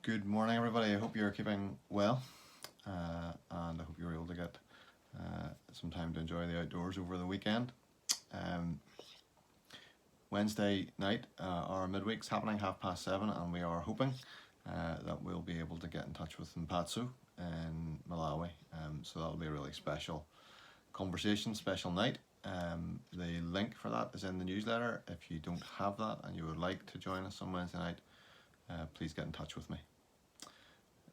Good morning, everybody. I hope you're keeping well, and I hope you're able to get some time to enjoy the outdoors over the weekend. Um, Wednesday night, our midweek's happening 7:30, and we are hoping that we'll be able to get in touch with Mpatsu in Malawi. So that'll be a really special conversation, special night. The link for that is in the newsletter. If you don't have that and you would like to join us on Wednesday night, please get in touch with me.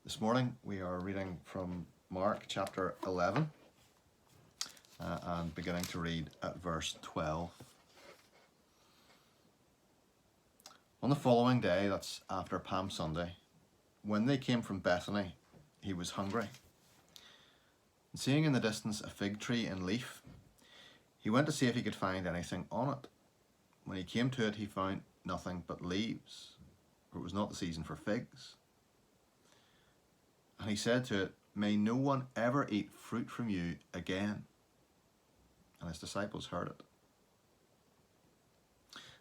This morning we are reading from Mark chapter 11 and beginning to read at verse 12. On the following day, that's after Palm Sunday, when they came from Bethany, he was hungry. And seeing in the distance a fig tree in leaf, he went to see if he could find anything on it. When he came to it, he found nothing but leaves, for it was not the season for figs. And he said to it, "May no one ever eat fruit from you again." And his disciples heard it.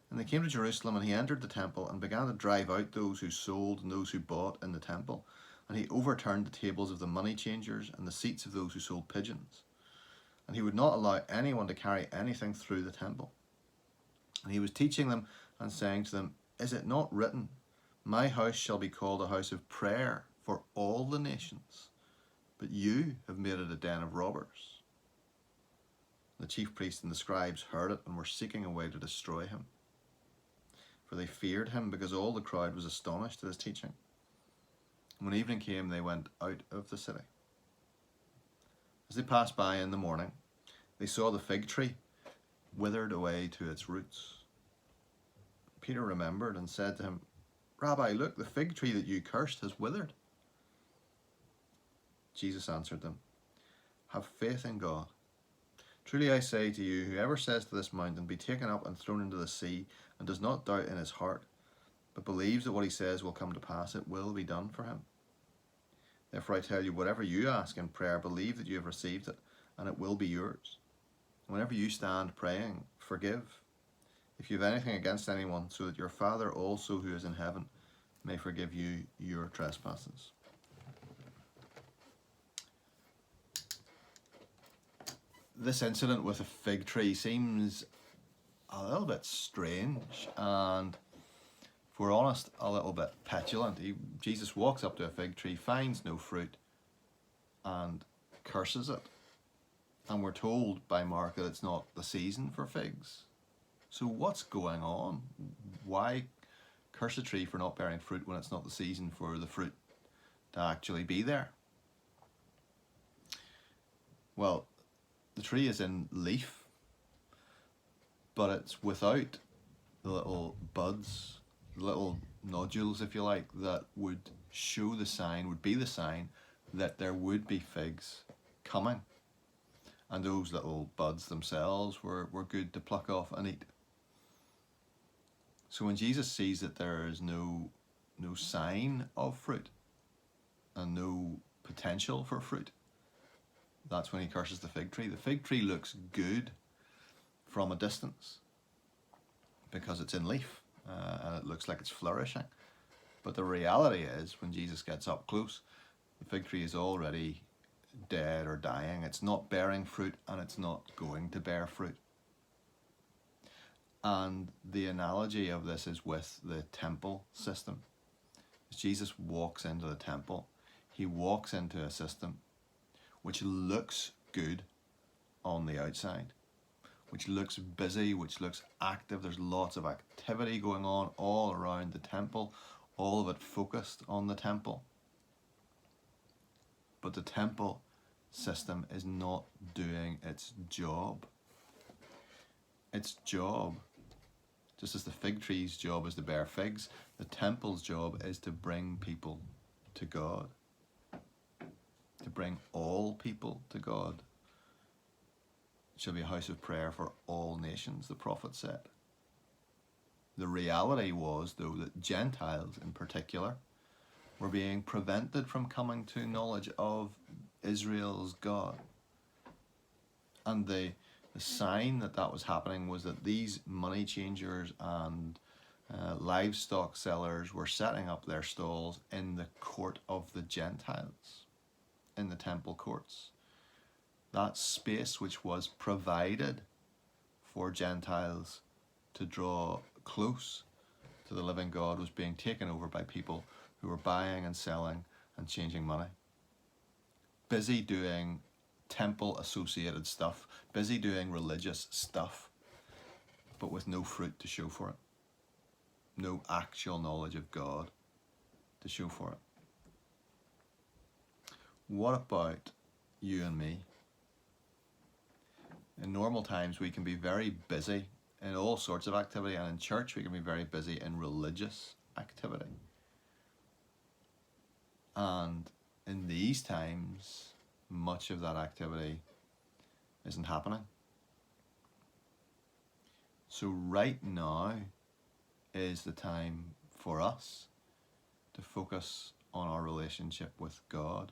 And they came to Jerusalem, and he entered the temple and began to drive out those who sold and those who bought in the temple. And he overturned the tables of the money changers and the seats of those who sold pigeons. And he would not allow anyone to carry anything through the temple. And he was teaching them and saying to them, "Is it not written, 'My house shall be called a house of prayer for all the nations'? But you have made it a den of robbers." The chief priests and the scribes heard it and were seeking a way to destroy him, for they feared him, because all the crowd was astonished at his teaching. When evening came, they went out of the city. As they passed by in the morning, they saw the fig tree withered away to its roots. Peter remembered and said to him, "Rabbi, look, the fig tree that you cursed has withered." Jesus answered them, "Have faith in God. Truly I say to you, whoever says to this mountain, 'Be taken up and thrown into the sea,' and does not doubt in his heart, but believes that what he says will come to pass, it will be done for him. Therefore I tell you, whatever you ask in prayer, believe that you have received it, and it will be yours. Whenever you stand praying, forgive, if you have anything against anyone, so that your Father also who is in heaven may forgive you your trespasses." This incident with a fig tree seems a little bit strange and, if we're honest, a little bit petulant. Jesus walks up to a fig tree, finds no fruit, and curses it. And we're told by Mark that it's not the season for figs. So what's going on? Why curse a tree for not bearing fruit when it's not the season for the fruit to actually be there? Well, the tree is in leaf, but it's without the little buds, little nodules, if you like, that would show the sign, would be the sign that there would be figs coming. And those little buds themselves were good to pluck off and eat. So when Jesus sees that there is no sign of fruit and no potential for fruit, that's when he curses the fig tree. The fig tree looks good from a distance because it's in leaf and it looks like it's flourishing. But the reality is, when Jesus gets up close, the fig tree is already dead or dying. It's not bearing fruit, and it's not going to bear fruit. And the analogy of this is with the temple system. As Jesus walks into the temple, he walks into a system which looks good on the outside, which looks busy, which looks active. There's lots of activity going on all around the temple, all of it focused on the temple. But the temple system is not doing its job. Its job, just as the fig tree's job is to bear figs, the temple's job is to bring people to God. To bring all people to God. It shall be a house of prayer for all nations, the prophet said. The reality was, though, that Gentiles in particular were being prevented from coming to knowledge of Israel's God. And the sign that was happening was that these money changers and Livestock sellers were setting up their stalls in the court of the Gentiles, in the temple courts. That space which was provided for Gentiles to draw close to the living God was being taken over by people who were buying and selling and changing money. Busy doing temple associated stuff, busy doing religious stuff, but with no fruit to show for it. No actual knowledge of God to show for it. What about you and me? In normal times we can be very busy in all sorts of activity, and in church we can be very busy in religious activity. And in these times, much of that activity isn't happening. So right now is the time for us to focus on our relationship with God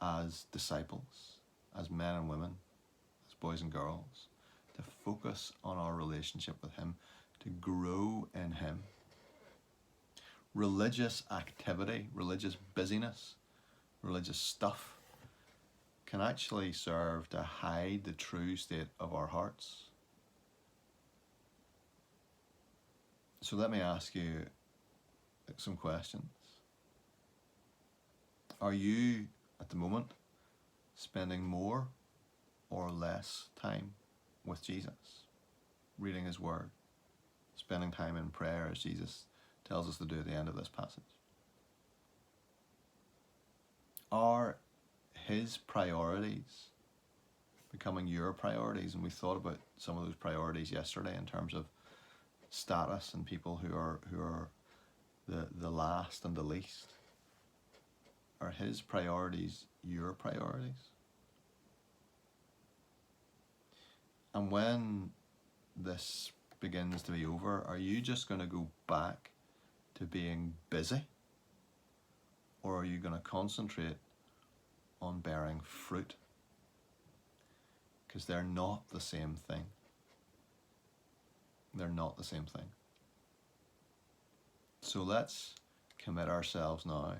as disciples, as men and women, as boys and girls, to focus on our relationship with Him, to grow in Him. Religious activity, religious busyness, religious stuff can actually serve to hide the true state of our hearts. So let me ask you some questions. Are you, at the moment, spending more or less time with Jesus? Reading His Word, spending time in prayer as Jesus tells us to do at the end of this passage? Are His priorities becoming your priorities? And we thought about some of those priorities yesterday in terms of status and people who are the last and the least. Are His priorities your priorities? And when this begins to be over, are you just going to go back to being busy? Or are you going to concentrate on bearing fruit? Because they're not the same thing. They're not the same thing. So let's commit ourselves now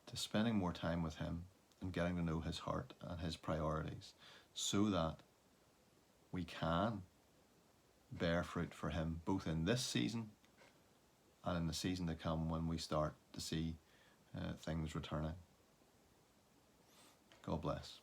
to spending more time with Him and getting to know His heart and His priorities, so that we can bear fruit for Him both in this season and in the season to come when we start to see things returning. God bless.